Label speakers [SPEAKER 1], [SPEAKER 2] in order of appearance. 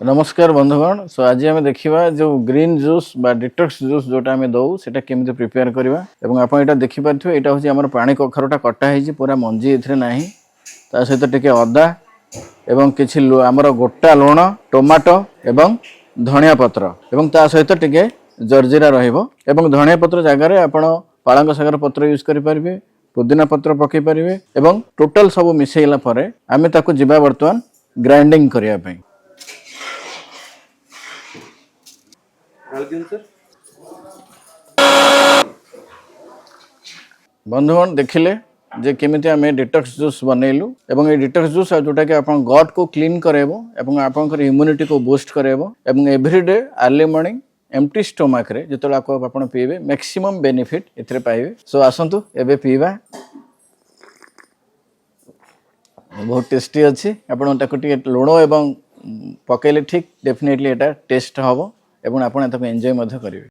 [SPEAKER 1] नमस्कार बंधुगण। सो आज आम देखा जो ग्रीन जूस बा डिटॉक्स जूस जोटा आम दौ से केमी प्रिपेयर करवा एवं आप यहाँ देखिपे यहाँ हूँ आम पानी कखारुटा कटा है पूरा मंजी ए ना ता सहित टिके अदा एवं किसी आमर गोटा लुण टमाटो एवं धनिया पत्र एवं ता सहित टिके जर्जीरा एवं धनिया पत्र जगार आपण पालंग शागर पत्र यूज करें पुदीना पत्र पकई पारे एवं टोटाल सब मिसेला आम ताको जीवा बर्तमान ग्राइंडिंग करने बंधुगण देखिले जे केमिति आमे डिटॉक्स जूस बनैलु एवं ये डिटॉक्स जूस जोटा कि आपन गट को क्लीन करेबो एवं आपन इम्यूनिटी को बूस्ट करेबो एवं everyday early morning empty stomach रे जेतला आपन पीबे मैक्सिमम बेनिफिट एथरे पाइबे। सो आसंतु एबे पीबा बहुत टेस्टी अच्छी आपन ताको टिके लुण एवं पकेले ठीक डेफिनेटली एटा टेस्ट हबो एवं आपन ताको एन्जॉय मध्य करिवे।